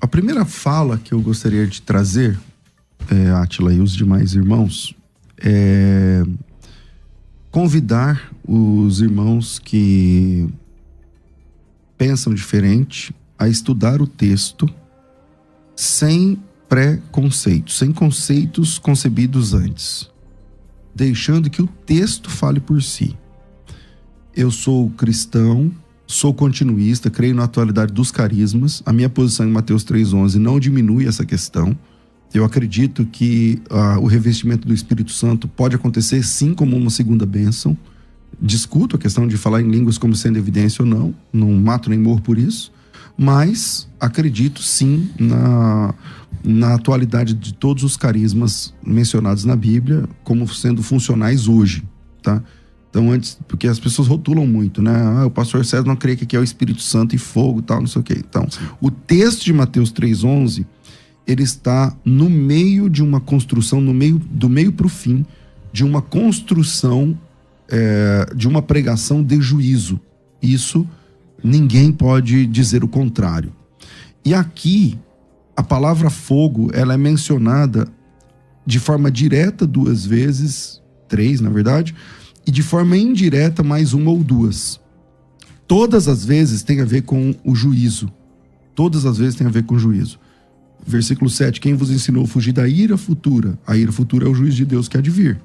A primeira fala que eu gostaria de trazer, Átila e os demais irmãos, é convidar os irmãos que pensam diferente a estudar o texto sem pré-conceitos, sem conceitos concebidos antes, deixando que o texto fale por si. Eu sou cristão, sou continuista, creio na atualidade dos carismas. A minha posição em Mateus 3,11 não diminui essa questão. Eu acredito que o revestimento do Espírito Santo pode acontecer sim como uma segunda bênção. Discuto a questão de falar em línguas como sendo evidência ou não. Não mato nem morro por isso. Mas acredito sim na atualidade de todos os carismas mencionados na Bíblia como sendo funcionais hoje, tá? Então, antes, porque as pessoas rotulam muito, né? O pastor César não crê que aqui é o Espírito Santo e fogo e tal, não sei o quê. Então, o texto de Mateus 3,11, ele está no meio de uma construção, do meio para o fim, de uma construção, de uma pregação de juízo. Isso, ninguém pode dizer o contrário. E aqui, a palavra fogo, ela é mencionada de forma direta 2 vezes, 3 na verdade, e de forma indireta mais 1 ou 2. Todas as vezes tem a ver com o juízo. Todas as vezes tem a ver com o juízo. Versículo 7, quem vos ensinou a fugir da ira futura? A ira futura é o juízo de Deus que há de vir.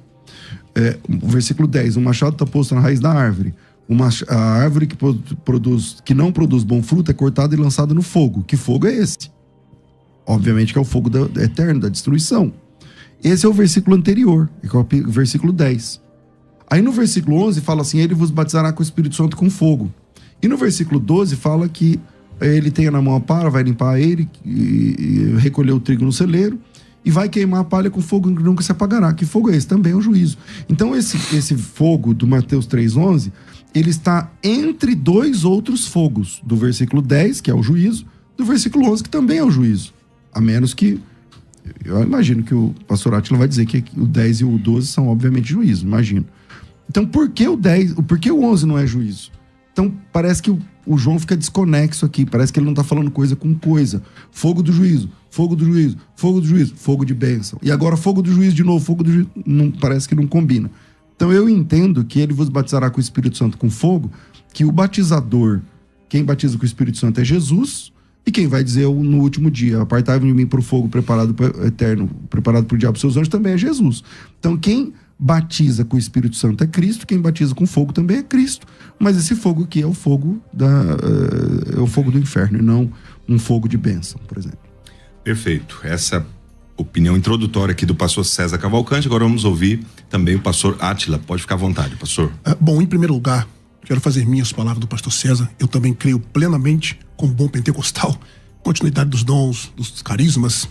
Versículo 10, o machado está posto na raiz da árvore. A árvore que não produz bom fruto é cortada e lançada no fogo. Que fogo é esse? Obviamente que é o fogo eterno, da destruição. Esse é o versículo anterior, que é o versículo 10. Aí no versículo 11 fala assim, ele vos batizará com o Espírito Santo com fogo. E no versículo 12 fala que ele tem na mão a palha, vai limpar ele, e recolher o trigo no celeiro, e vai queimar a palha com fogo que nunca se apagará. Que fogo é esse? Também é o juízo. Então esse fogo do Mateus 3,11, ele está entre 2 outros fogos, do versículo 10, que é o juízo, do versículo 11, que também é o juízo. A menos que, eu imagino que o pastor Átila vai dizer que o 10 e o 12 são obviamente juízo, imagino. Então por que o 11 não é juízo? Então parece que o João fica desconexo aqui, parece que ele não está falando coisa com coisa. Fogo do juízo, fogo do juízo, fogo do juízo, fogo de bênção. E agora fogo do juízo de novo, fogo do juízo, parece que não combina. Então eu entendo que ele vos batizará com o Espírito Santo com fogo, que o batizador, quem batiza com o Espírito Santo é Jesus, e quem vai dizer no último dia, apartai-vos de mim para o fogo preparado para o eterno, preparado para o diabo e seus anjos, também é Jesus. Então quem batiza com o Espírito Santo é Cristo, quem batiza com fogo também é Cristo. Mas esse fogo aqui é o fogo do inferno e não um fogo de bênção, por exemplo. Perfeito. Essa opinião introdutória aqui do pastor César Cavalcante. Agora vamos ouvir também o pastor Átila. Pode ficar à vontade, pastor. Bom, em primeiro lugar, quero fazer minhas palavras do pastor César. Eu também creio plenamente, como bom pentecostal, continuidade dos dons, dos carismas.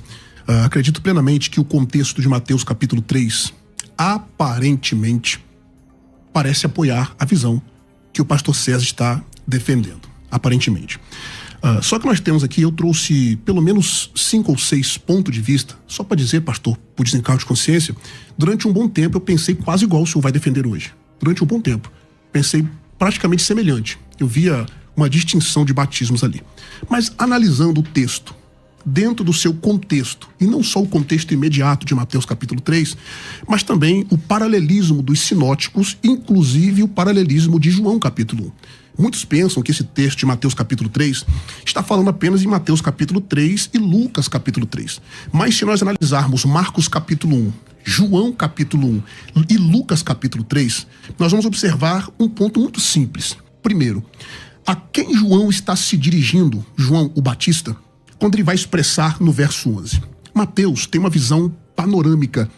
Acredito plenamente que o contexto de Mateus capítulo 3 aparentemente parece apoiar a visão que o pastor César está defendendo, aparentemente. Só que nós temos aqui, eu trouxe pelo menos 5 ou 6 pontos de vista, só para dizer, pastor, por desencargo de consciência, durante um bom tempo eu pensei quase igual o senhor vai defender hoje. Durante um bom tempo. Pensei praticamente semelhante. Eu via uma distinção de batismos ali. Mas analisando o texto, dentro do seu contexto, e não só o contexto imediato de Mateus capítulo 3, mas também o paralelismo dos sinóticos, inclusive o paralelismo de João capítulo 1. Muitos pensam que esse texto de Mateus capítulo 3 está falando apenas em Mateus capítulo 3 e Lucas capítulo 3. Mas se nós analisarmos Marcos capítulo 1, João capítulo 1 e Lucas capítulo 3, nós vamos observar um ponto muito simples. Primeiro, a quem João está se dirigindo, João o Batista, quando ele vai expressar no verso 11. Mateus tem uma visão panorâmica.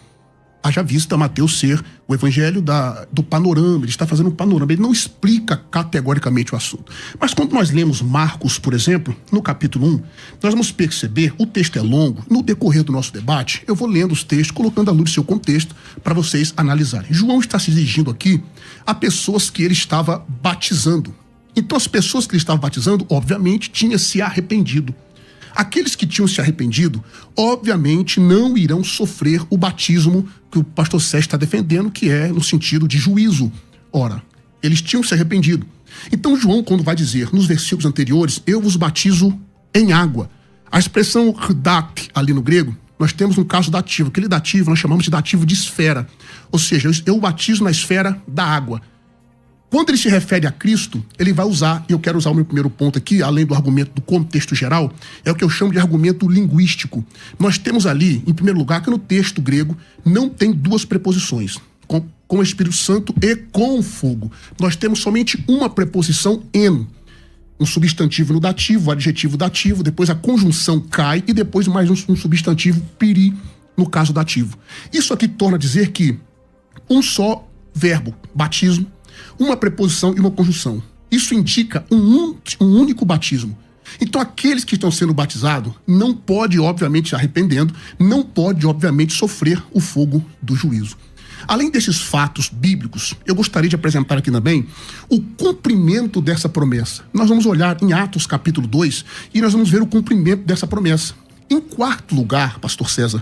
Haja vista Mateus ser o evangelho do panorama, ele está fazendo um panorama, ele não explica categoricamente o assunto. Mas quando nós lemos Marcos, por exemplo, no capítulo 1, nós vamos perceber, o texto é longo, no decorrer do nosso debate, eu vou lendo os textos, colocando à luz do seu contexto, para vocês analisarem. João está se dirigindo aqui a pessoas que ele estava batizando. Então as pessoas que ele estava batizando, obviamente, tinham se arrependido. Aqueles que tinham se arrependido, obviamente, não irão sofrer o batismo que o pastor Sérgio está defendendo, que é no sentido de juízo. Ora, eles tinham se arrependido. Então João, quando vai dizer nos versículos anteriores, eu vos batizo em água. A expressão hdak ali no grego, nós temos um caso dativo. Aquele dativo nós chamamos de dativo de esfera. Ou seja, eu batizo na esfera da água. Quando ele se refere a Cristo, ele vai usar, e eu quero usar o meu primeiro ponto aqui, além do argumento do contexto geral, é o que eu chamo de argumento linguístico. Nós temos ali, em primeiro lugar, que no texto grego não tem duas preposições, com o Espírito Santo e com o fogo. Nós temos somente uma preposição, en, um substantivo no dativo, o adjetivo dativo, depois a conjunção cai e depois mais um substantivo, piri, no caso dativo. Isso aqui torna a dizer que um só verbo, batismo, uma preposição e uma conjunção. Isso indica um único batismo. Então aqueles que estão sendo batizados não pode, obviamente, se arrependendo, não pode, obviamente, sofrer o fogo do juízo. Além desses fatos bíblicos, eu gostaria de apresentar aqui também o cumprimento dessa promessa. Nós vamos olhar em Atos capítulo 2 e nós vamos ver o cumprimento dessa promessa. Em quarto lugar, pastor César,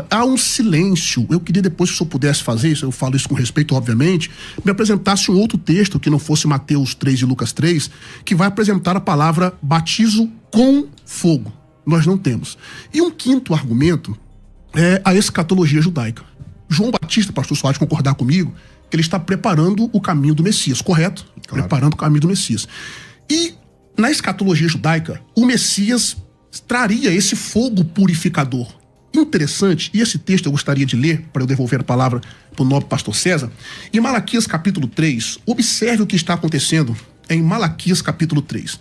há um silêncio. Eu queria depois, se eu pudesse fazer isso, eu falo isso com respeito, obviamente, me apresentasse um outro texto que não fosse Mateus 3 e Lucas 3, que vai apresentar a palavra batizo com fogo. Nós não temos. E um quinto argumento é a escatologia judaica. João Batista, pastor Soares, concordar comigo, que ele está preparando o caminho do Messias, correto? Claro. Preparando o caminho do Messias. E na escatologia judaica, o Messias traria esse fogo purificador. Interessante, e esse texto eu gostaria de ler, para eu devolver a palavra para o nobre pastor César. Em Malaquias capítulo 3, observe o que está acontecendo em Malaquias capítulo 3.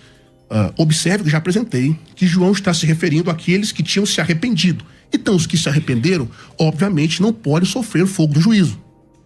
Observe que já apresentei que João está se referindo àqueles que tinham se arrependido. Então, os que se arrependeram, obviamente, não podem sofrer o fogo do juízo.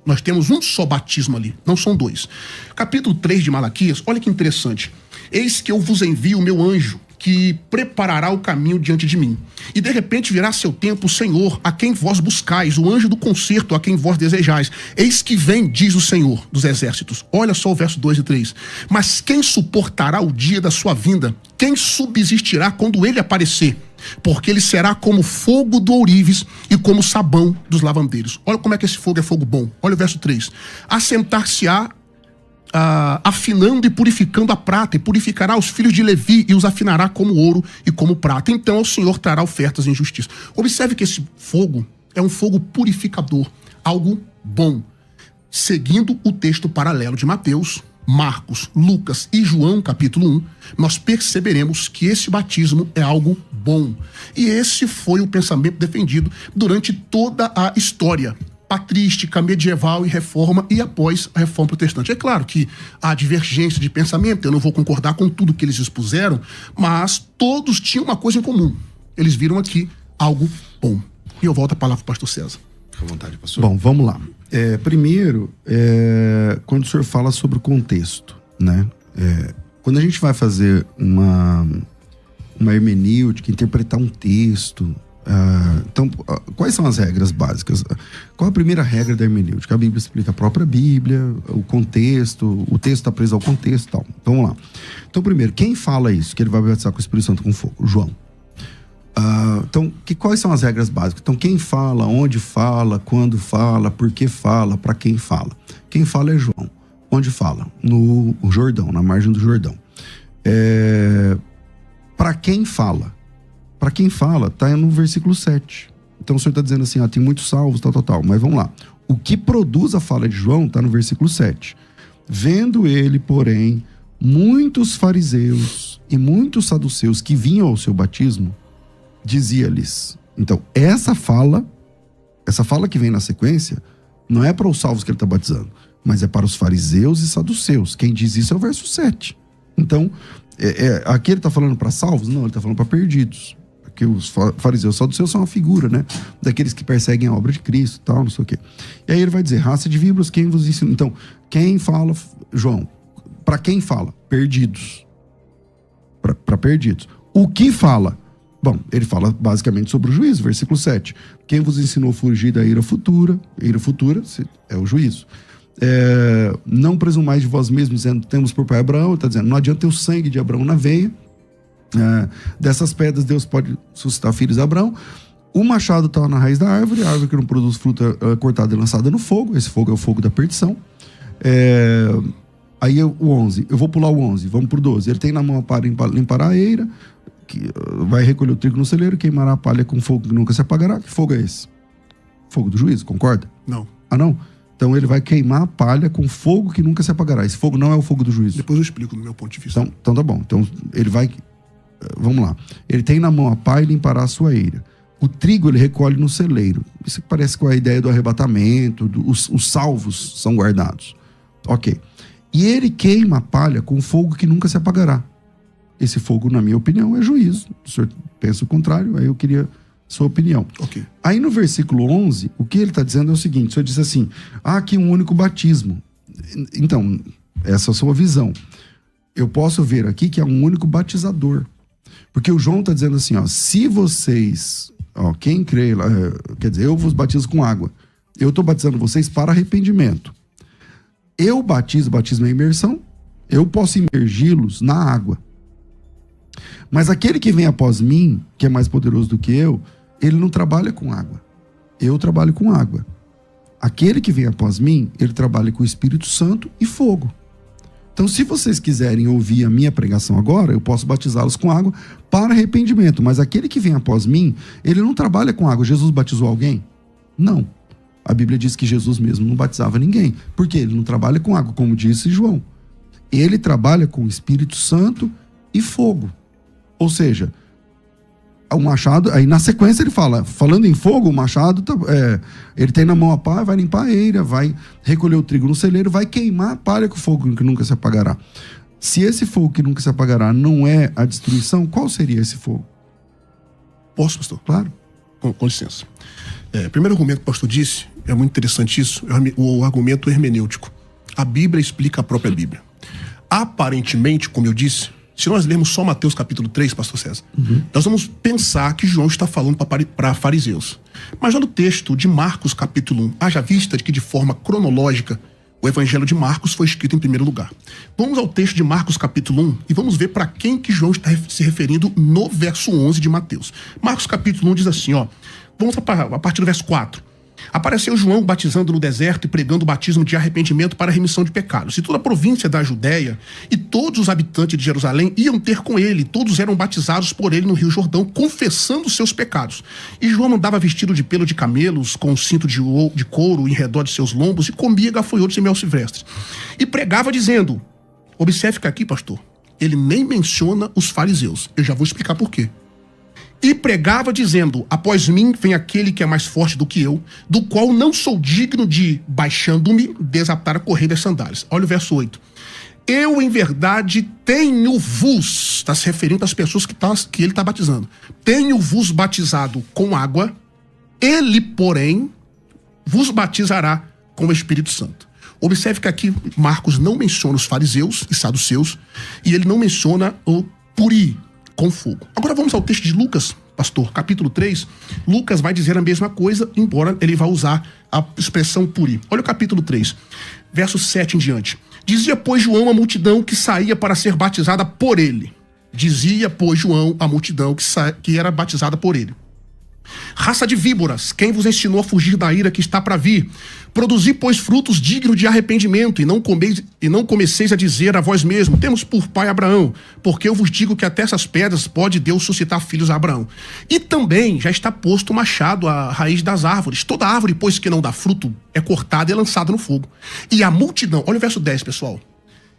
Nós temos um só batismo ali, não são dois. Capítulo 3 de Malaquias, olha que interessante. Eis que eu vos envio o meu anjo, que preparará o caminho diante de mim. E de repente virá seu tempo o Senhor, a quem vós buscais, o anjo do concerto, a quem vós desejais. Eis que vem, diz o Senhor dos exércitos. Olha só o verso 2 e 3. Mas quem suportará o dia da sua vinda? Quem subsistirá quando ele aparecer? Porque ele será como fogo do ourives e como sabão dos lavandeiros. Olha como é que esse fogo é fogo bom. Olha o verso 3. Assentar-se-á afinando e purificando a prata, e purificará os filhos de Levi e os afinará como ouro e como prata. Então o Senhor trará ofertas em justiça. Observe que esse fogo é um fogo purificador, algo bom. Seguindo o texto paralelo de Mateus, Marcos, Lucas e João, capítulo 1, nós perceberemos que esse batismo é algo bom. E esse foi o pensamento defendido durante toda a história patrística, medieval e reforma, e após a reforma protestante. É claro que há divergência de pensamento, eu não vou concordar com tudo que eles expuseram, mas todos tinham uma coisa em comum. Eles viram aqui algo bom. E eu volto a palavra para o pastor César. Fica à vontade, pastor. Bom, vamos lá. Primeiro, quando o senhor fala sobre o contexto, né? Quando a gente vai fazer uma hermenêutica, interpretar um texto, então, quais são as regras básicas? Qual a primeira regra da hermenêutica? A Bíblia explica a própria Bíblia, o contexto, o texto está preso ao contexto e tal. Então, vamos lá. Então, primeiro, quem fala isso? Que ele vai batizar com o Espírito Santo com fogo? João. Então, quais são as regras básicas? Então, quem fala, onde fala, quando fala, por que fala, para quem fala? Quem fala é João. Onde fala? No Jordão, na margem do Jordão. Para quem fala? Para quem fala, tá no versículo 7. Então o senhor está dizendo assim, tem muitos salvos, tal. Mas vamos lá. O que produz a fala de João está no versículo 7. Vendo ele, porém, muitos fariseus e muitos saduceus que vinham ao seu batismo, dizia-lhes. Então, essa fala que vem na sequência, não é para os salvos que ele está batizando, mas é para os fariseus e saduceus. Quem diz isso é o verso 7. Então, aqui ele está falando para salvos? Não, ele está falando para perdidos. Porque os fariseus e saduceus são uma figura, né? Daqueles que perseguem a obra de Cristo e tal, não sei o quê. E aí ele vai dizer, raça de víboras, quem vos ensina? Então, quem fala, João? Para quem fala? Perdidos. Para perdidos. O que fala? Bom, ele fala basicamente sobre o juízo, versículo 7. Quem vos ensinou a fugir da ira futura é o juízo. Não presumais de vós mesmos, dizendo, temos por pai Abraão, está dizendo, não adianta ter o sangue de Abraão na veia, dessas pedras Deus pode suscitar filhos de Abraão. O machado está na raiz da árvore, a árvore que não produz fruta é cortada e lançada no fogo, esse fogo é o fogo da perdição. Aí o 11, eu vou pular o 11, vamos pro 12, ele tem na mão para limpar a eira, vai recolher o trigo no celeiro, queimará a palha com fogo que nunca se apagará. Que fogo é esse? Fogo do juízo, concorda? Não. Ah, não? Então ele vai queimar a palha com fogo que nunca se apagará. Esse fogo não é o fogo do juízo. Depois eu explico no meu ponto de vista. Então tá bom. Então ele vai... Vamos lá. Ele tem na mão a pá e limpará a sua eira. O trigo ele recolhe no celeiro. Isso parece com a ideia do arrebatamento, os salvos são guardados. Ok. E ele queima a palha com fogo que nunca se apagará. Esse fogo, na minha opinião, é juízo. O senhor pensa o contrário, aí eu queria sua opinião. Ok. Aí no versículo 11, o que ele está dizendo é o seguinte, o senhor diz assim, há aqui um único batismo. Então, essa é a sua visão. Eu posso ver aqui que é um único batizador. Porque o João está dizendo assim, ó, se vocês, ó, quem crê, quer dizer, eu vos batizo com água. Eu estou batizando vocês para arrependimento. Eu batismo é imersão, eu posso imergi-los na água. Mas aquele que vem após mim, que é mais poderoso do que eu, ele não trabalha com água. Eu trabalho com água. Aquele que vem após mim, ele trabalha com o Espírito Santo e fogo. Então, se vocês quiserem ouvir a minha pregação agora, eu posso batizá-los com água para arrependimento. Mas aquele que vem após mim, ele não trabalha com água. Jesus batizou alguém? Não. A Bíblia diz que Jesus mesmo não batizava ninguém. Por quê? Ele não trabalha com água, como disse João. Ele trabalha com o Espírito Santo e fogo. Ou seja, o machado... Aí na sequência ele fala, falando em fogo, o machado, ele tem na mão a pá, vai limpar a eira, vai recolher o trigo no celeiro, vai queimar a palha com fogo que nunca se apagará. Se esse fogo que nunca se apagará não é a destruição, qual seria esse fogo? Posso, pastor? Claro. Com licença. Primeiro argumento que o pastor disse, é muito interessante isso, é o argumento hermenêutico. A Bíblia explica a própria Bíblia. Aparentemente, como eu disse, se nós lermos só Mateus capítulo 3, pastor César, nós vamos pensar que João está falando para fariseus. Mas já no texto de Marcos capítulo 1, haja vista de que de forma cronológica o evangelho de Marcos foi escrito em primeiro lugar. Vamos ao texto de Marcos capítulo 1 e vamos ver para quem que João está se referindo no verso 11 de Mateus. Marcos capítulo 1 diz assim, ó, vamos a partir do verso 4. Apareceu João batizando no deserto e pregando o batismo de arrependimento para a remissão de pecados. E toda a província da Judéia e todos os habitantes de Jerusalém iam ter com ele. Todos eram batizados por ele no Rio Jordão, confessando seus pecados. E João andava vestido de pelo de camelos, com um cinto de couro em redor de seus lombos, e comia gafanhotos e mel silvestres. E pregava dizendo, observe que aqui, pastor, ele nem menciona os fariseus. Eu já vou explicar por quê. E pregava dizendo, após mim vem aquele que é mais forte do que eu, do qual não sou digno de, baixando-me, desatar a correia das sandálias. Olha o verso 8. Eu, em verdade, tenho-vos, está se referindo às pessoas que ele está batizando, tenho-vos batizado com água, ele, porém, vos batizará com o Espírito Santo. Observe que aqui Marcos não menciona os fariseus e saduceus, e ele não menciona o puri, com fogo. Agora vamos ao texto de Lucas, pastor, capítulo 3. Lucas vai dizer a mesma coisa, embora ele vá usar a expressão puri. Olha o capítulo 3, verso 7 em diante. Dizia, pois, João à multidão que saía para ser batizada por ele. Dizia, pois, João à multidão que era batizada por ele. Raça de víboras, quem vos ensinou a fugir da ira que está para vir? Produzi, pois, frutos dignos de arrependimento, e não comeceis a dizer a vós mesmo, temos por pai Abraão, porque eu vos digo que até essas pedras pode Deus suscitar filhos a Abraão. E também já está posto o machado à raiz das árvores. Toda árvore, pois, que não dá fruto, é cortada e lançada no fogo. E a multidão, olha o verso 10, pessoal.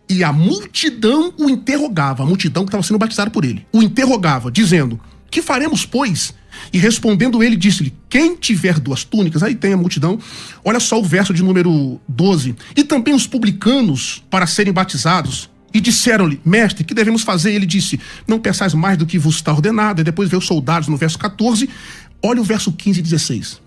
E a multidão o interrogava, a multidão que estava sendo batizada por ele, o interrogava, dizendo, que faremos, pois? E respondendo ele, disse-lhe, quem tiver 2 túnicas, aí tem a multidão, olha só o verso de número 12, e também os publicanos para serem batizados, e disseram-lhe, mestre, que devemos fazer? Ele disse, não pensais mais do que vos está ordenado. E depois veio os soldados no verso 14, olha o verso 15 e 16.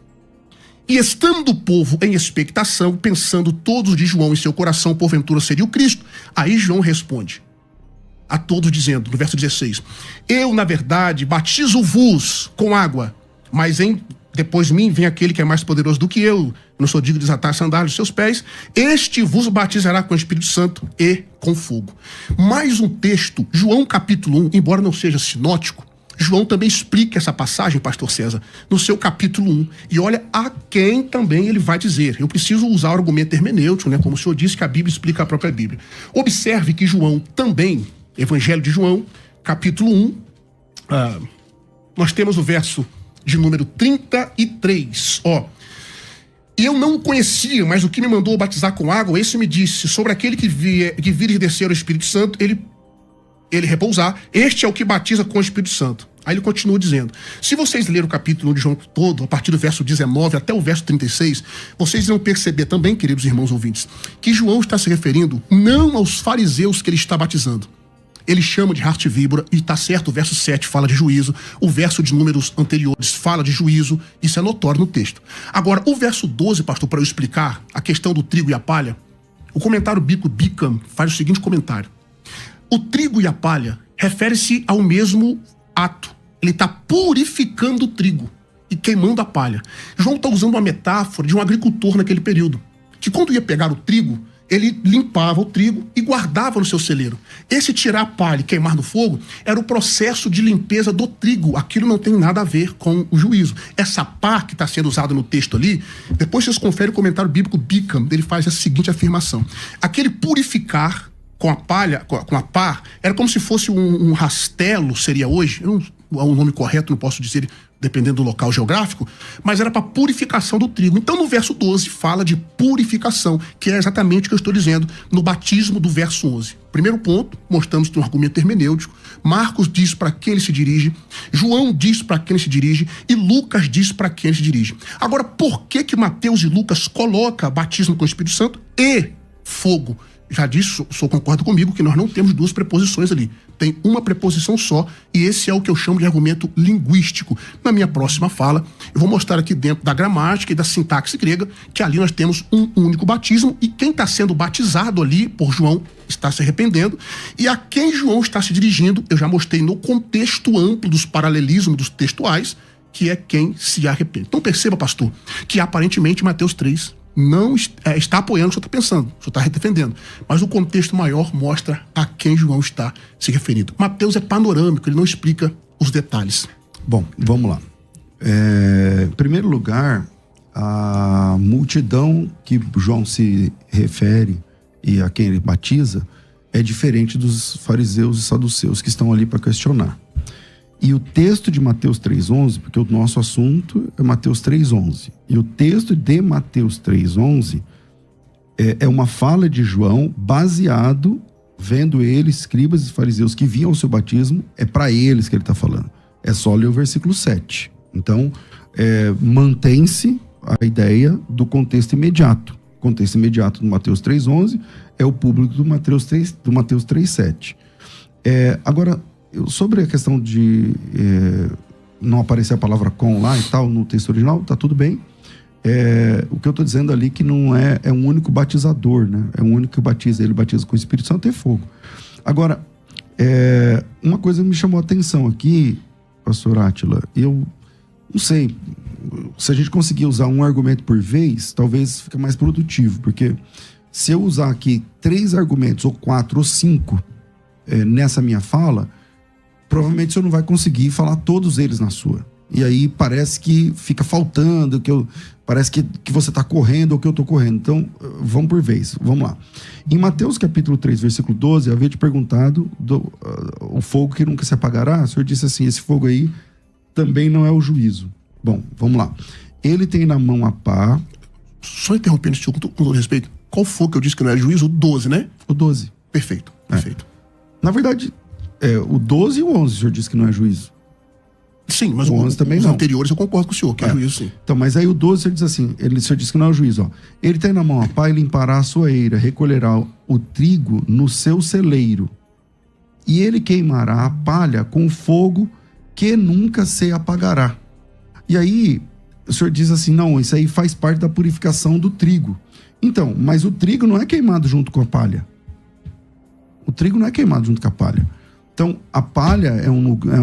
E estando o povo em expectação, pensando todos de João em seu coração, porventura seria o Cristo, aí João responde a todos dizendo, no verso 16, eu, na verdade, batizo-vos com água, mas depois de mim vem aquele que é mais poderoso do que eu não sou digno de desatar as sandálias dos seus pés, este vos batizará com o Espírito Santo e com fogo. Mais um texto, João capítulo 1, embora não seja sinótico, João também explica essa passagem, pastor César, no seu capítulo 1. E olha a quem também ele vai dizer. Eu preciso usar o argumento hermenêutico, né? Como o senhor disse que a Bíblia explica a própria Bíblia. Observe que João também, Evangelho de João, capítulo 1, nós temos o verso de número 33, E eu não o conhecia, mas o que me mandou batizar com água, esse me disse, sobre aquele que vir e descer o Espírito Santo, ele repousar, este é o que batiza com o Espírito Santo. Aí ele continua dizendo, se vocês lerem o capítulo de João todo, a partir do verso 19 até o verso 36, vocês vão perceber também, queridos irmãos ouvintes, que João está se referindo não aos fariseus que ele está batizando. Ele chama de raça de víbora, e está certo, o verso 7 fala de juízo, o verso de números anteriores fala de juízo, isso é notório no texto. Agora, o verso 12, pastor, para eu explicar a questão do trigo e a palha, o comentário bíblico Bicam faz o seguinte comentário. O trigo e a palha refere-se ao mesmo ato. Ele está purificando o trigo e queimando a palha. João está usando uma metáfora de um agricultor naquele período, que quando ia pegar o trigo, ele limpava o trigo e guardava no seu celeiro. Esse tirar a palha e queimar no fogo era o processo de limpeza do trigo. Aquilo não tem nada a ver com o juízo. Essa pá que está sendo usada no texto ali, depois vocês conferem o comentário bíblico Bicam, ele faz a seguinte afirmação. Aquele purificar com a palha, com a pá, era como se fosse um rastelo, seria hoje, um nome correto, não posso dizer, dependendo do local geográfico, mas era para purificação do trigo. Então, no verso 12, fala de purificação, que é exatamente o que eu estou dizendo no batismo do verso 11. Primeiro ponto, mostramos um argumento hermenêutico. Marcos diz para quem ele se dirige, João diz para quem ele se dirige e Lucas diz para quem ele se dirige. Agora, por que Mateus e Lucas colocam batismo com o Espírito Santo e fogo? Já disse, o senhor concorda comigo que nós não temos duas preposições ali. Tem uma preposição só, e esse é o que eu chamo de argumento linguístico. Na minha próxima fala, eu vou mostrar aqui dentro da gramática e da sintaxe grega, que ali nós temos um único batismo, e quem está sendo batizado ali por João está se arrependendo, e a quem João está se dirigindo, eu já mostrei no contexto amplo dos paralelismos dos textuais, que é quem se arrepende. Então perceba, pastor, que aparentemente Mateus 3 não está apoiando o que o senhor está pensando, o senhor está defendendo. Mas o contexto maior mostra a quem João está se referindo. Mateus é panorâmico, ele não explica os detalhes. Bom, vamos lá. Em primeiro lugar, a multidão que João se refere e a quem ele batiza é diferente dos fariseus e saduceus que estão ali para questionar. E o texto de Mateus 3,11, porque o nosso assunto é Mateus 3,11, e o texto de Mateus 3,11 é uma fala de João baseado, vendo ele, escribas e fariseus que vinham ao seu batismo, é para eles que ele está falando. É só ler o versículo 7. Então, mantém-se a ideia do contexto imediato. O contexto imediato do Mateus 3,11 é o público do Mateus 3,7. Agora, sobre a questão de não aparecer a palavra com lá e tal no texto original, tá tudo bem. O que eu tô dizendo ali que não é um único batizador, né? É um único que batiza, ele batiza com o Espírito Santo e fogo. Agora, uma coisa me chamou a atenção aqui, pastor Átila, eu não sei, se a gente conseguir usar um argumento por vez, talvez fique mais produtivo, porque se eu usar aqui 3 argumentos, ou 4, ou 5, nessa minha fala, provavelmente você não vai conseguir falar todos eles na sua. E aí parece que fica faltando, parece que você está correndo ou que eu estou correndo. Então, vamos por vez, vamos lá. Em Mateus capítulo 3, versículo 12, eu havia te perguntado o fogo que nunca se apagará. O Senhor disse assim, esse fogo aí também não é o juízo. Bom, vamos lá. Ele tem na mão a pá... Só interrompendo, senhor, com todo respeito, qual fogo que eu disse que não é juízo? O 12, né? O 12. Perfeito. Na verdade... o 12 e o 11, o senhor disse que não é juízo. Sim, mas o 11 também os não. anteriores eu concordo com o senhor, que é juízo, sim. Então, mas aí o 12, o senhor diz assim, o senhor disse que não é o juízo, ó. Ele tem na mão a pá e limpará a sua eira, recolherá o trigo no seu celeiro, e ele queimará a palha com fogo que nunca se apagará. E aí, o senhor diz assim, não, isso aí faz parte da purificação do trigo. Então, mas o trigo não é queimado junto com a palha. O trigo não é queimado junto com a palha. Então, a palha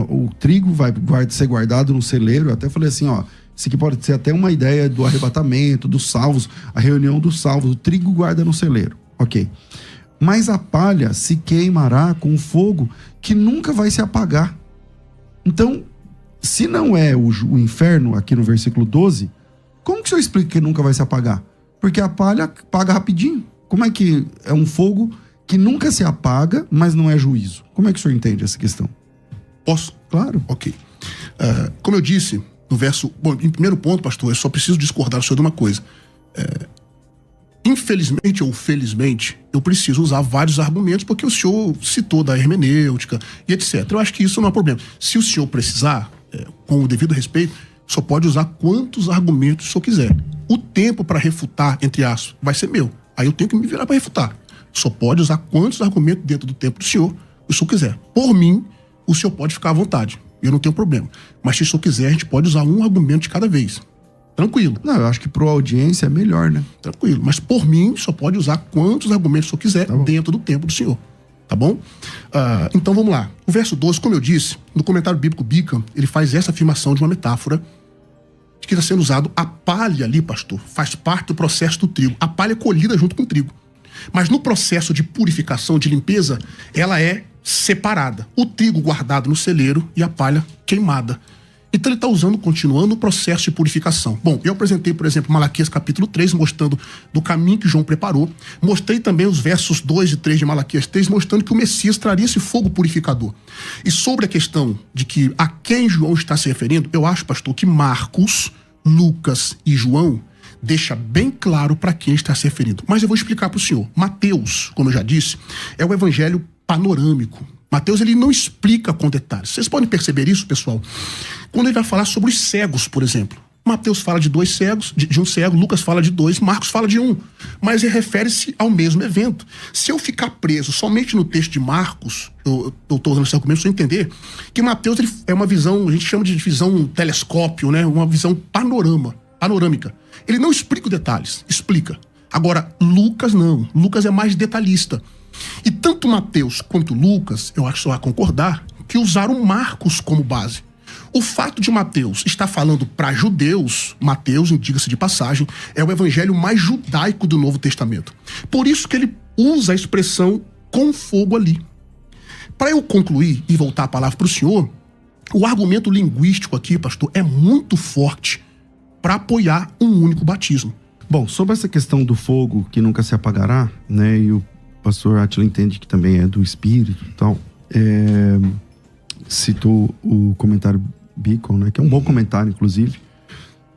o trigo vai ser guardado no celeiro. Eu até falei assim, ó, isso aqui pode ser até uma ideia do arrebatamento, dos salvos, a reunião dos salvos. O trigo guarda no celeiro, ok. Mas a palha se queimará com fogo que nunca vai se apagar. Então, se não é o inferno, aqui no versículo 12, como que o senhor explica que nunca vai se apagar? Porque a palha apaga rapidinho. Como é que é um fogo que nunca se apaga, mas não é juízo? Como é que o senhor entende essa questão? Posso? Claro. Ok. Como eu disse, no verso... Bom, em primeiro ponto, pastor, eu só preciso discordar do senhor de uma coisa. Infelizmente ou felizmente, eu preciso usar vários argumentos, porque o senhor citou da hermenêutica e etc. Eu acho que isso não é problema. Se o senhor precisar, com o devido respeito, só pode usar quantos argumentos o senhor quiser. O tempo para refutar, entre aspas, vai ser meu. Aí eu tenho que me virar para refutar. Só pode usar quantos argumentos dentro do tempo do senhor o senhor quiser. Por mim, o senhor pode ficar à vontade. Eu não tenho problema. Mas se o senhor quiser, a gente pode usar um argumento de cada vez. Tranquilo. Não, eu acho que para a audiência é melhor, né? Tranquilo. Mas por mim, só pode usar quantos argumentos o senhor quiser dentro do tempo do senhor. Tá bom? Então vamos lá. O verso 12, como eu disse, no comentário bíblico Bica, ele faz essa afirmação de uma metáfora de que está sendo usado a palha ali, pastor, faz parte do processo do trigo. A palha é colhida junto com o trigo. Mas no processo de purificação, de limpeza, ela é separada. O trigo guardado no celeiro e a palha queimada. Então ele está continuando o processo de purificação. Bom, eu apresentei, por exemplo, Malaquias capítulo 3, mostrando do caminho que João preparou. Mostrei também os versos 2 e 3 de Malaquias 3, mostrando que o Messias traria esse fogo purificador. E sobre a questão de que a quem João está se referindo, eu acho, pastor, que Marcos, Lucas e João deixa bem claro para quem está se referindo. Mas eu vou explicar para o senhor. Mateus, como eu já disse, é o evangelho panorâmico. Mateus, ele não explica com detalhes. Vocês podem perceber isso, pessoal? Quando ele vai falar sobre os cegos, por exemplo. Mateus fala de 2 cegos, de um cego, Lucas fala de 2, Marcos fala de 1. Mas ele refere-se ao mesmo evento. Se eu ficar preso somente no texto de Marcos, eu estou usando esse argumento para entender que Mateus ele é uma visão, a gente chama de visão telescópio, né? Uma visão panorâmica. Ele não explica os detalhes, explica. Agora, Lucas não. Lucas é mais detalhista. E tanto Mateus quanto Lucas, eu acho que só vai concordar, que usaram Marcos como base. O fato de Mateus estar falando para judeus, Mateus, diga-se de passagem, é o evangelho mais judaico do Novo Testamento. Por isso que ele usa a expressão com fogo ali. Para eu concluir e voltar a palavra para o senhor, o argumento linguístico aqui, pastor, é muito forte para apoiar um único batismo. Bom, sobre essa questão do fogo que nunca se apagará, né, e o pastor Átila entende que também é do Espírito e tal, citou o comentário Bacon, né, que é um bom comentário, inclusive.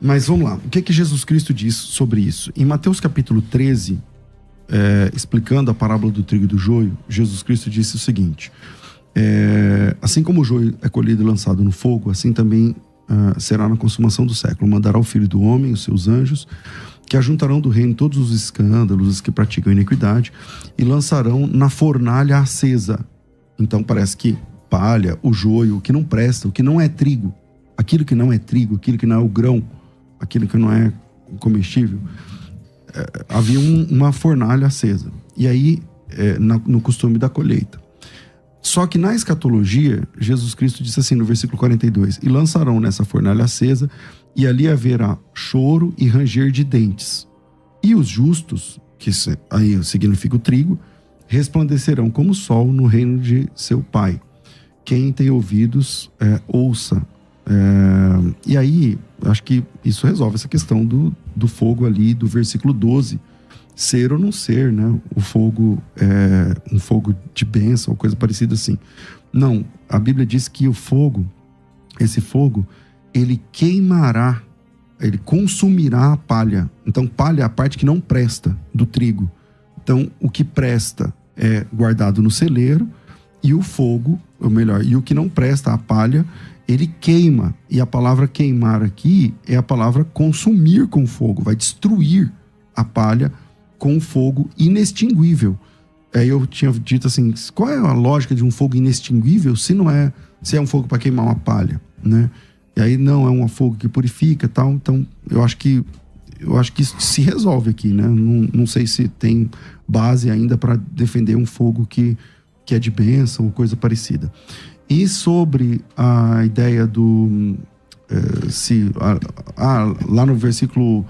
Mas vamos lá, o que é que Jesus Cristo diz sobre isso? Em Mateus capítulo 13, explicando a parábola do trigo e do joio, Jesus Cristo disse o seguinte: assim como o joio é colhido e lançado no fogo, assim também será na consumação do século. Mandará o Filho do Homem, os seus anjos, que ajuntarão do reino todos os escândalos, os que praticam iniquidade, e lançarão na fornalha acesa. Então parece que palha, o joio, o que não presta, o que não é trigo, aquilo que não é trigo, aquilo que não é o grão, aquilo que não é comestível, havia uma fornalha acesa. E aí, no costume da colheita. Só que na escatologia, Jesus Cristo disse assim no versículo 42, e lançarão nessa fornalha acesa, e ali haverá choro e ranger de dentes. E os justos, que aí significa o trigo, resplandecerão como o sol no reino de seu Pai. Quem tem ouvidos, ouça. E aí, acho que isso resolve essa questão do fogo ali, do versículo 12. Ser ou não ser, né? O fogo é um fogo de bênção, ou coisa parecida assim. Não, a Bíblia diz que o fogo, esse fogo, ele queimará, ele consumirá a palha. Então, palha é a parte que não presta do trigo. Então, o que presta é guardado no celeiro, e o fogo, ou melhor, e o que não presta, a palha, ele queima. E a palavra queimar aqui é a palavra consumir com fogo, vai destruir a palha com fogo inextinguível. Aí eu tinha dito assim, qual é a lógica de um fogo inextinguível se é um fogo para queimar uma palha, né? E aí não, é um fogo que purifica e tal. Então eu acho que isso se resolve aqui, né? Não sei se tem base ainda para defender um fogo que é de bênção ou coisa parecida. E sobre a ideia do lá no versículo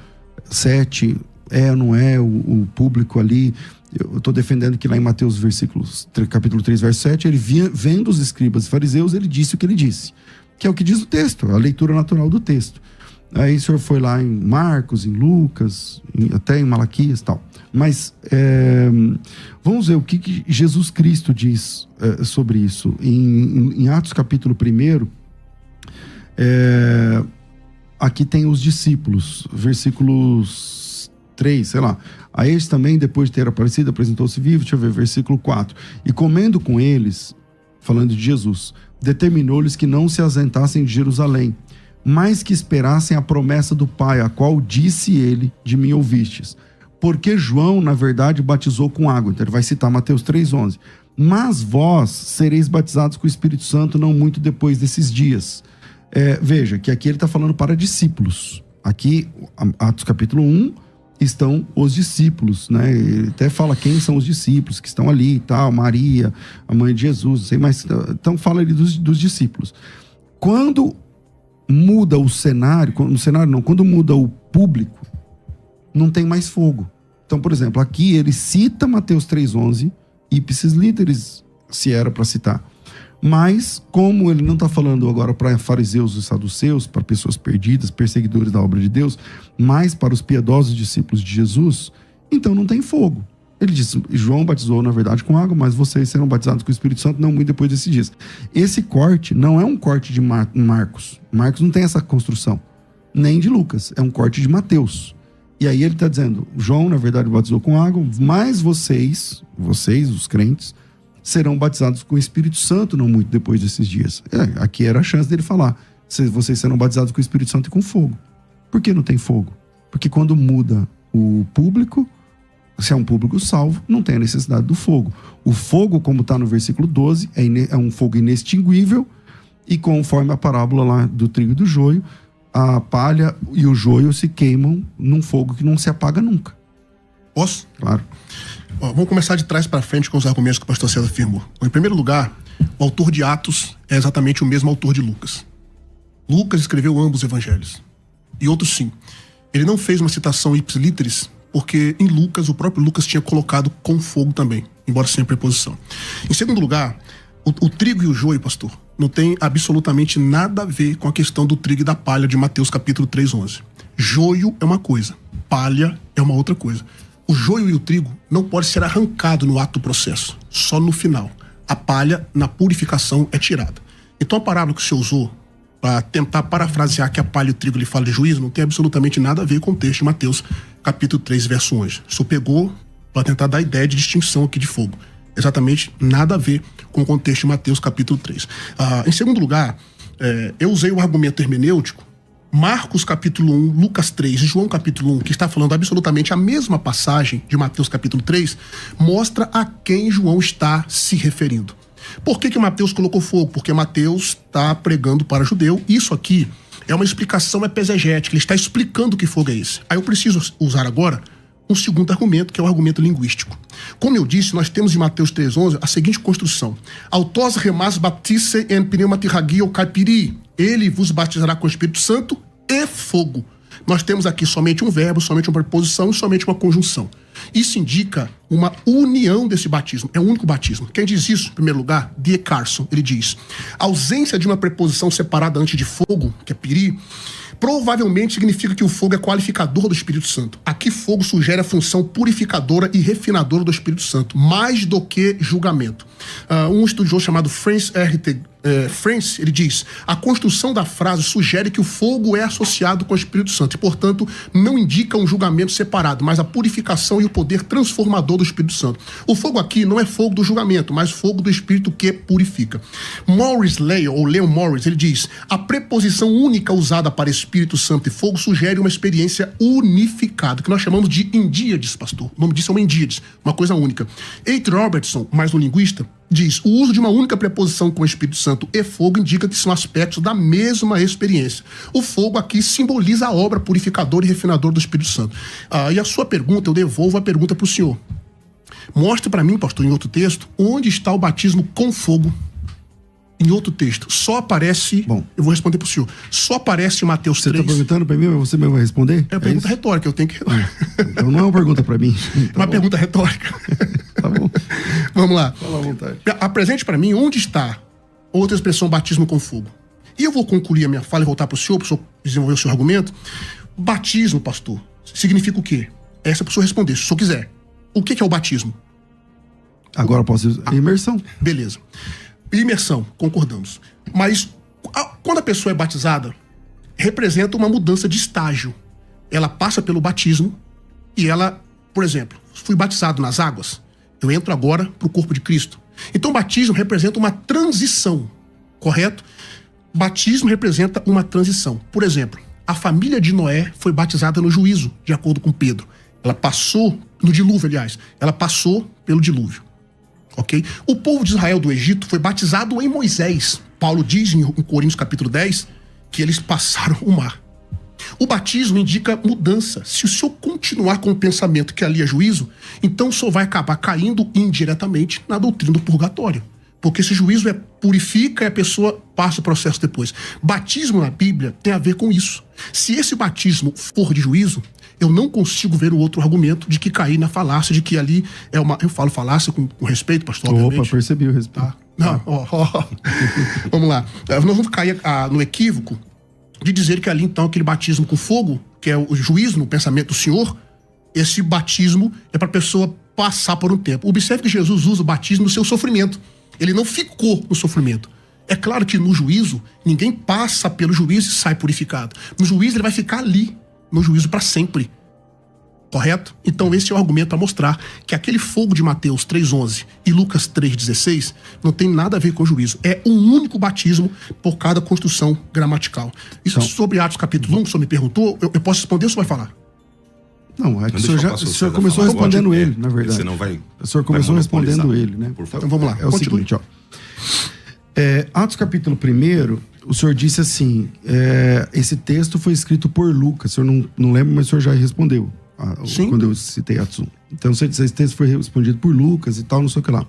7 ou não é o público ali, eu estou defendendo que lá em Mateus capítulo 3, verso 7, ele vendo os escribas e fariseus, ele disse o que ele disse, que é o que diz o texto, a leitura natural do texto. Aí o senhor foi lá em Marcos, em Lucas, até em Malaquias e tal. Mas vamos ver o que Jesus Cristo diz sobre isso. Em Atos capítulo 1, Aqui tem os discípulos, versículos 3, sei lá. A eles também, depois de ter aparecido, apresentou-se vivo, deixa eu ver, versículo 4. E comendo com eles, falando de Jesus, determinou-lhes que não se ausentassem de Jerusalém, mas que esperassem a promessa do Pai, a qual disse ele, de mim ouvistes. Porque João, na verdade, batizou com água. Então ele vai citar Mateus 3,11. Mas vós sereis batizados com o Espírito Santo não muito depois desses dias. Veja que aqui ele está falando para discípulos. Aqui, Atos capítulo 1, estão os discípulos, né? Ele até fala quem são os discípulos que estão ali e tal, Maria, a mãe de Jesus, não sei mais. Então fala ali dos discípulos. Quando muda o cenário, quando muda o público, não tem mais fogo. Então, por exemplo, aqui ele cita Mateus 3,11, ipsis literis, se era para citar. Mas, como ele não está falando agora para fariseus e saduceus, para pessoas perdidas, perseguidores da obra de Deus, mas para os piedosos discípulos de Jesus, então não tem fogo. Ele disse, João batizou, na verdade, com água, mas vocês serão batizados com o Espírito Santo não muito depois desses dias. Esse corte não é um corte de Marcos. Marcos não tem essa construção. Nem de Lucas. É um corte de Mateus. E aí ele está dizendo, João, na verdade, batizou com água, mas vocês, os crentes, serão batizados com o Espírito Santo não muito depois desses dias. Aqui era a chance dele falar, vocês serão batizados com o Espírito Santo e com fogo. Por que não tem fogo? Porque quando muda o público, se é um público salvo, não tem a necessidade do fogo. O fogo, como está no versículo 12, é um fogo inextinguível, e conforme a parábola lá do trigo e do joio, a palha e o joio se queimam num fogo que não se apaga nunca. Posso? Claro. Vamos começar de trás para frente com os argumentos que o pastor César afirmou. Em primeiro lugar, o autor de Atos é exatamente o mesmo autor de Lucas. Lucas escreveu ambos os evangelhos. E outros sim. Ele não fez uma citação ipsis literis, porque em Lucas, o próprio Lucas tinha colocado com fogo também, embora sem preposição. Em segundo lugar, o trigo e o joio, pastor, não tem absolutamente nada a ver com a questão do trigo e da palha de Mateus capítulo 3:11. Joio é uma coisa, palha é uma outra coisa. O joio e o trigo não podem ser arrancados no ato do processo, só no final. A palha, na purificação, é tirada. Então a parábola que o senhor usou para tentar parafrasear que a palha e o trigo ele fala de juízo, não tem absolutamente nada a ver com o texto de Mateus capítulo 3, verso 11. O senhor pegou para tentar dar a ideia de distinção aqui de fogo. Exatamente nada a ver com o contexto de Mateus capítulo 3. Em segundo lugar, eu usei o argumento hermenêutico, Marcos capítulo 1, Lucas 3 e João capítulo 1, que está falando absolutamente a mesma passagem de Mateus capítulo 3, mostra a quem João está se referindo. Por que Mateus colocou fogo? Porque Mateus está pregando para judeu. Isso aqui é uma explicação exegética, ele está explicando que fogo é esse. Aí eu preciso usar agora um segundo argumento, que é o argumento linguístico. Como eu disse, nós temos em Mateus 3:11 a seguinte construção. Autos remas baptisse en pneumatirragi ou caipiri. Ele vos batizará com o Espírito Santo e fogo. Nós temos aqui somente um verbo, somente uma preposição e somente uma conjunção. Isso indica uma união desse batismo. É o único batismo. Quem diz isso, em primeiro lugar? D. Carson. Ele diz, a ausência de uma preposição separada antes de fogo, que é piri, provavelmente significa que o fogo é qualificador do Espírito Santo. Aqui fogo sugere a função purificadora e refinadora do Espírito Santo, mais do que julgamento. Um estudioso chamado Francis R.T. Francis, ele diz, a construção da frase sugere que o fogo é associado com o Espírito Santo e, portanto, não indica um julgamento separado, mas a purificação e o poder transformador do Espírito Santo. O fogo aqui não é fogo do julgamento, mas fogo do Espírito que purifica. Leon Morris, ele diz, a preposição única usada para Espírito Santo e fogo sugere uma experiência unificada, que nós chamamos de endíades, pastor. O nome disso é uma endíades, uma coisa única. H. Robertson, mais um linguista, diz, o uso de uma única preposição com o Espírito Santo e fogo indica que são aspectos da mesma experiência. O fogo aqui simboliza a obra purificadora e refinadora do Espírito Santo. E a sua pergunta, eu devolvo a pergunta para o senhor. Mostre para mim, pastor, em outro texto, onde está o batismo com fogo. Em outro texto, só aparece... Bom, eu vou responder para o senhor. Só aparece em Mateus 3. Você está perguntando para mim, mas você mesmo vai responder? É uma pergunta retórica, eu tenho que... Então não é uma pergunta para mim. Tá uma pergunta retórica. Tá bom. Vamos lá. Fala à vontade. Apresente para mim onde está outra expressão batismo com fogo. E eu vou concluir a minha fala e voltar para o senhor desenvolver o seu argumento. Batismo, pastor, significa o quê? Essa é para o senhor responder, se o senhor quiser. O que é o batismo? Agora posso dizer imersão. Beleza. Imersão, concordamos. Mas Quando a pessoa é batizada, representa uma mudança de estágio. Ela passa pelo batismo e ela, por exemplo, fui batizado nas águas, eu entro agora para o corpo de Cristo. Então, o batismo representa uma transição, correto? Batismo representa uma transição. Por exemplo, a família de Noé foi batizada no juízo, de acordo com Pedro. Ela passou, no dilúvio, aliás, ela passou pelo dilúvio. Ok? O povo de Israel do Egito foi batizado em Moisés. Paulo diz em Coríntios capítulo 10 que eles passaram o mar. O batismo indica mudança. Se o senhor continuar com o pensamento que ali é juízo, então o senhor vai acabar caindo indiretamente na doutrina do purgatório. Porque esse juízo purifica e a pessoa passa o processo depois. Batismo na Bíblia tem a ver com isso. Se esse batismo for de juízo, eu não consigo ver o outro argumento de que cair na falácia, de que ali é uma... Eu falo falácia com respeito, pastor, obviamente. Opa, percebi o respeito. Tá? Não, Vamos lá. Nós vamos cair no equívoco de dizer que ali, então, aquele batismo com fogo, que é o juízo no pensamento do Senhor, esse batismo é para a pessoa passar por um tempo. Observe que Jesus usa o batismo no seu sofrimento. Ele não ficou no sofrimento. É claro que no juízo, ninguém passa pelo juízo e sai purificado. No juízo, ele vai ficar ali, no juízo para sempre. Correto? Então esse é o argumento a mostrar que aquele fogo de Mateus 3,11 e Lucas 3,16 não tem nada a ver com o juízo. É um único batismo por cada construção gramatical. Isso então, sobre Atos capítulo 1, o senhor me perguntou, eu posso responder ou o senhor vai falar? Não, é que o senhor começou respondendo ele, na verdade. Você não vai, o senhor começou respondendo ele, né? Por favor. Então vamos lá. É o seguinte, ó. Atos capítulo 1, o senhor disse assim, esse texto foi escrito por Lucas. O senhor não lembra, mas o senhor já respondeu. Quando eu citei Atos 1. Então você disse, esse texto foi respondido por Lucas e tal, não sei o que lá.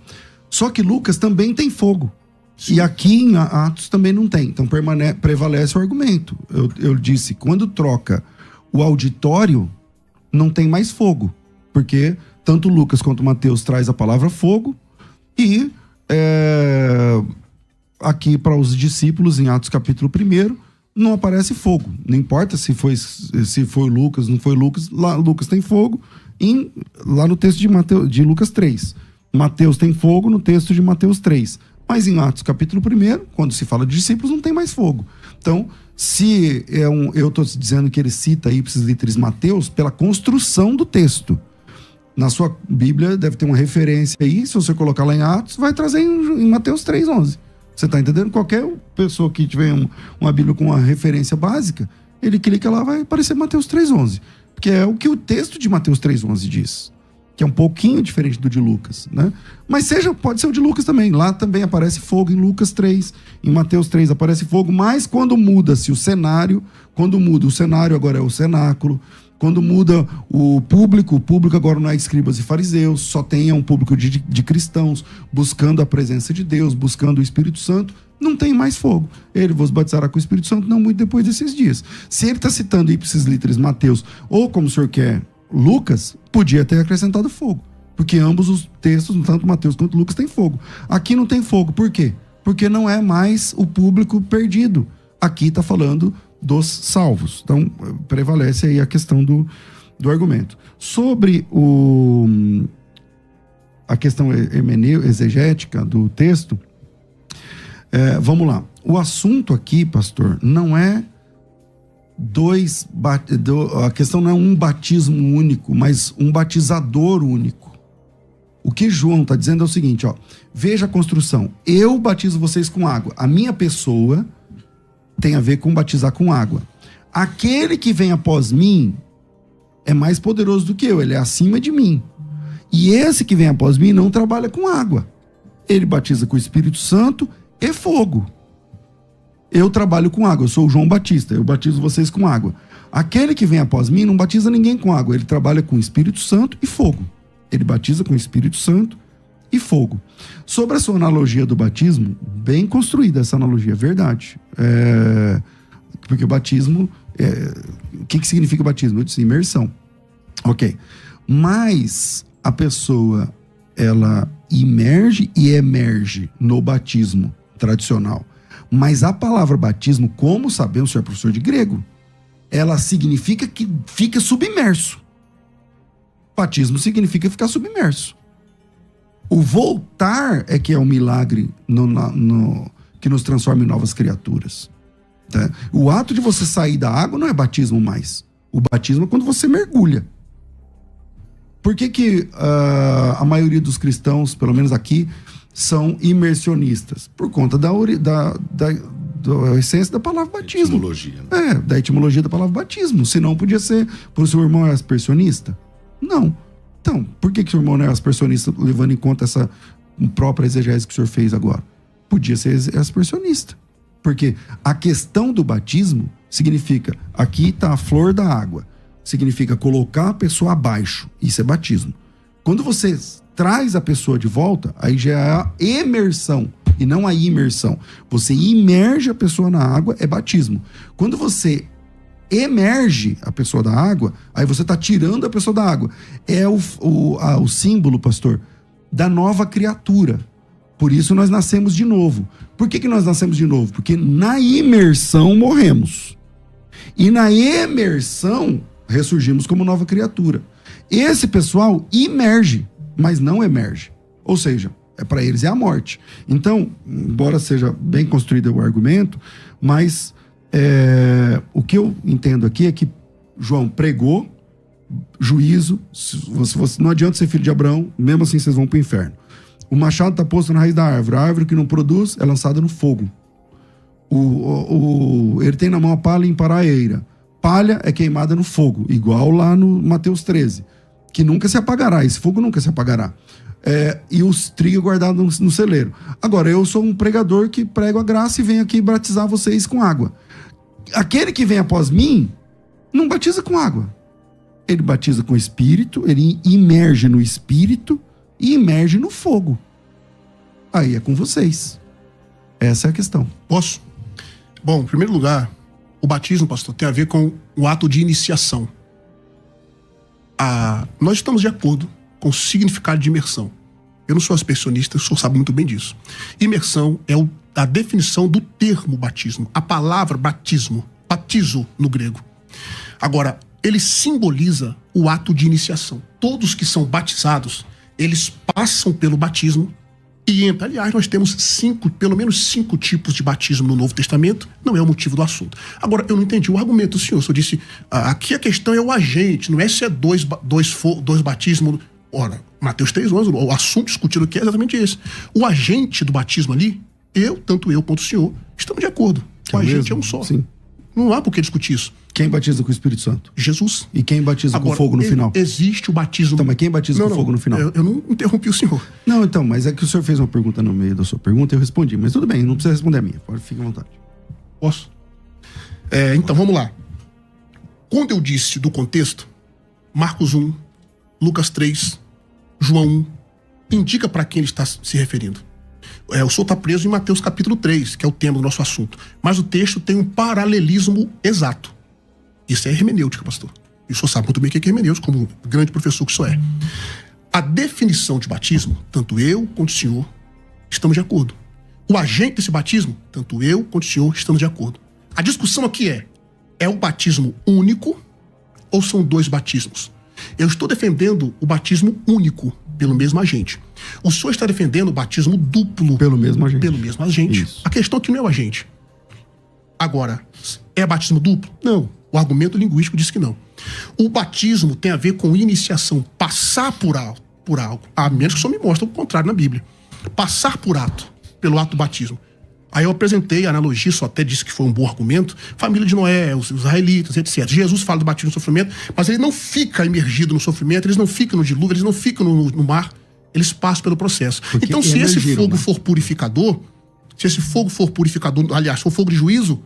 Só que Lucas também tem fogo. Sim. E aqui em Atos também não tem. Então prevalece o argumento. Eu disse, quando troca o auditório, não tem mais fogo. Porque tanto Lucas quanto Mateus traz a palavra fogo. E aqui para os discípulos, em Atos capítulo 1, não aparece fogo. Não importa se foi Lucas, não foi Lucas. Lá Lucas tem fogo lá no texto de Lucas 3. Mateus tem fogo no texto de Mateus 3. Mas em Atos capítulo 1, quando se fala de discípulos, não tem mais fogo. Então, se eu estou dizendo que ele cita ipsis literis Mateus pela construção do texto. Na sua Bíblia deve ter uma referência aí. Se você colocar lá em Atos, vai trazer em Mateus 3,11. Você está entendendo? Qualquer pessoa que tiver uma Bíblia com uma referência básica, ele clica lá, vai aparecer Mateus 3,11. Porque é o que o texto de Mateus 3,11 diz. Que é um pouquinho diferente do de Lucas, né? Mas pode ser o de Lucas também. Lá também aparece fogo em Lucas 3. Em Mateus 3 aparece fogo. Mas quando muda-se o cenário, agora é o cenáculo. Quando muda o público agora não é escribas e fariseus, só tem um público de cristãos, buscando a presença de Deus, buscando o Espírito Santo, não tem mais fogo. Ele vos batizará com o Espírito Santo não muito depois desses dias. Se ele está citando ipsis literis Mateus, ou como o senhor quer, Lucas, podia ter acrescentado fogo. Porque ambos os textos, tanto Mateus quanto Lucas, têm fogo. Aqui não tem fogo. Por quê? Porque não é mais o público perdido. Aqui está falando dos salvos. Então, prevalece aí a questão do argumento. Sobre a questão exegética do texto, vamos lá. O assunto aqui, pastor, não é a questão não é um batismo único, mas um batizador único. O que João está dizendo é o seguinte, ó, veja a construção. Eu batizo vocês com água. A minha pessoa tem a ver com batizar com água. Aquele que vem após mim é mais poderoso do que eu, ele é acima de mim. E esse que vem após mim não trabalha com água. Ele batiza com o Espírito Santo e fogo. Eu trabalho com água, eu sou o João Batista, eu batizo vocês com água. Aquele que vem após mim não batiza ninguém com água, ele trabalha com o Espírito Santo e fogo. Ele batiza com o Espírito Santo e fogo. Sobre a sua analogia do batismo, bem construída essa analogia, é verdade. Porque o batismo, o que significa batismo? Eu disse imersão. Ok. Mas a pessoa, ela imerge e emerge no batismo tradicional. Mas a palavra batismo, como sabemos, o senhor é professor de grego, ela significa que fica submerso. Batismo significa ficar submerso. O voltar é que é o milagre que nos transforma em novas criaturas. Tá? O ato de você sair da água não é batismo mais. O batismo é quando você mergulha. Por que a maioria dos cristãos, pelo menos aqui, são imersionistas? Por conta da essência da palavra batismo. Etimologia, né? Da etimologia da palavra batismo. Senão podia ser, por seu irmão é aspersionista? Não. Então, por que o irmão não é aspersionista, levando em conta essa própria exegese que o senhor fez agora? Podia ser aspersionista. Porque a questão do batismo significa, aqui está a flor da água, significa colocar a pessoa abaixo. Isso é batismo. Quando você traz a pessoa de volta, aí já é a emersão e não a imersão. Você imerge a pessoa na água, é batismo. Quando você emerge a pessoa da água, aí você está tirando a pessoa da água. É o símbolo, pastor, da nova criatura. Por isso nós nascemos de novo. Por que nós nascemos de novo? Porque na imersão morremos. E na emersão ressurgimos como nova criatura. Esse pessoal emerge, mas não emerge. Ou seja, para eles é a morte. Então, embora seja bem construído o argumento, mas o que eu entendo aqui é que João pregou juízo. Não adianta ser filho de Abraão, mesmo assim vocês vão para o inferno. O machado está posto na raiz da árvore. A árvore que não produz é lançada no fogo. Ele tem na mão a palha em paraeira. Palha é queimada no fogo, igual lá no Mateus 13, que nunca se apagará. Esse fogo nunca se apagará. E os trigo guardado no celeiro. Agora, eu sou um pregador que prego a graça e venho aqui batizar vocês com água. Aquele que vem após mim não batiza com água. Ele batiza com o Espírito, ele imerge no Espírito e imerge no fogo. Aí é com vocês. Essa é a questão. Posso? Bom, em primeiro lugar, o batismo, pastor, tem a ver com o ato de iniciação. Nós estamos de acordo com o significado de imersão. Eu não sou aspersionista, o senhor sabe muito bem disso. Imersão é a definição do termo batismo. A palavra batismo, batizo no grego. Agora, ele simboliza o ato de iniciação. Todos que são batizados, eles passam pelo batismo e entram. Aliás, nós temos pelo menos 5 tipos de batismo no Novo Testamento. Não é o motivo do assunto. Agora, eu não entendi o argumento do senhor. O senhor disse, aqui a questão é o agente, não é se é dois batismos. Ora, Mateus 3:11, o assunto discutido aqui é exatamente esse. O agente do batismo ali, tanto eu quanto o senhor, estamos de acordo. O agente é um só. Sim. Não há por que discutir isso. Quem batiza com o Espírito Santo? Jesus. E quem batiza com fogo no final? Existe o batismo... Então, mas quem batiza com fogo no final? Eu não interrompi o senhor. Não, então, mas é que o senhor fez uma pergunta no meio da sua pergunta e eu respondi. Mas tudo bem, não precisa responder a minha. Fique à vontade. Posso? Então, vamos lá. Quando eu disse do contexto, Marcos 1, Lucas 3, João 1, indica para quem ele está se referindo. O senhor está preso em Mateus capítulo 3, que é o tema do nosso assunto. Mas o texto tem um paralelismo exato. Isso é hermenêutica, pastor. E o senhor sabe muito bem o que é hermenêutica, como grande professor que o senhor é. A definição de batismo, tanto eu quanto o senhor, estamos de acordo. O agente desse batismo, tanto eu quanto o senhor, estamos de acordo. A discussão aqui é o batismo único ou são 2 batismos? Eu estou defendendo o batismo único, pelo mesmo agente. O senhor está defendendo o batismo duplo. Pelo mesmo agente. Pelo mesmo agente. Isso. A questão aqui não é o agente. Agora, é batismo duplo? Não. O argumento linguístico diz que não. O batismo tem a ver com iniciação. Passar por algo. A menos que o senhor me mostre o contrário na Bíblia. Passar pelo ato do batismo. Aí eu apresentei a analogia, só até disse que foi um bom argumento. Família de Noé, os israelitas, etc. Jesus fala do batismo no sofrimento, mas ele não fica imergido no sofrimento, eles não ficam no dilúvio, eles não ficam no mar, eles passam pelo processo. Porque então, se esse fogo for purificador, aliás, for fogo de juízo,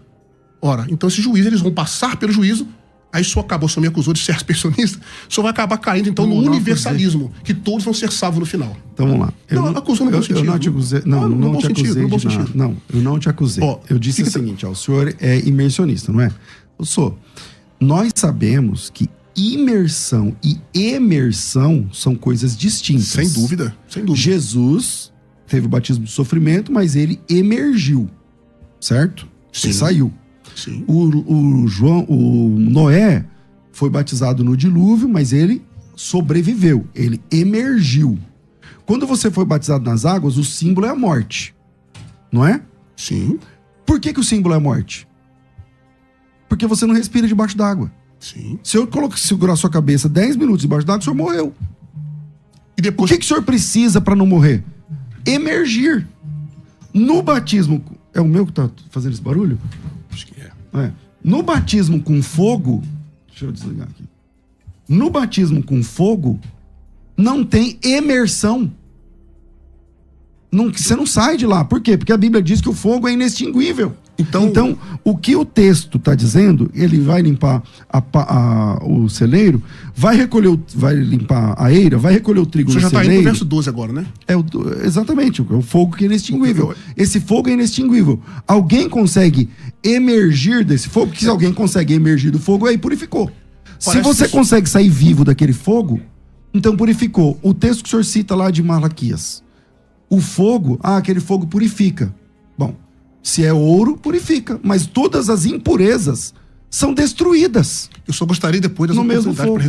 então esse juízo, eles vão passar pelo juízo. Aí o senhor me acusou de ser aspersionista, o senhor vai acabar caindo, então, no universalismo, que todos vão ser salvos no final. Então, vamos lá. Eu não te acusei. Não, não te acusei de nada. Não, eu não te acusei. Eu disse o seguinte, o senhor é imersionista, não é? Eu sou. Nós sabemos que imersão e emersão são coisas distintas. Sem dúvida, sem dúvida. Jesus teve o batismo de sofrimento, mas ele emergiu, certo? Sim. Ele saiu. Sim. O Noé foi batizado no dilúvio, mas ele sobreviveu, ele emergiu. Quando você foi batizado nas águas, o símbolo é a morte, não é? Sim. Por que o símbolo é a morte? Porque você não respira debaixo d'água. Sim. Se eu segurar sua cabeça 10 minutos debaixo d'água, o senhor morreu. E depois... O que o senhor precisa para não morrer? Emergir. No batismo... É o meu que tá fazendo esse barulho? Acho que é. No batismo com fogo... Deixa eu desligar aqui. No batismo com fogo, não tem imersão. Você não sai de lá. Por quê? Porque a Bíblia diz que o fogo é inextinguível. Então, o que o texto está dizendo, ele vai limpar o celeiro, vai limpar a eira, vai recolher o trigo no celeiro. Você já está indo pro verso 12 agora, né? Exatamente, é o fogo que é inextinguível. Esse fogo é inextinguível. Alguém consegue emergir desse fogo? Porque se alguém consegue emergir do fogo, aí purificou. Se você consegue sair vivo daquele fogo, então purificou. O texto que o senhor cita lá de Malaquias. O fogo, aquele fogo purifica. Bom, se é ouro, purifica. Mas todas as impurezas são destruídas. Eu só gostaria depois dessa no mesmo oportunidade fogo. para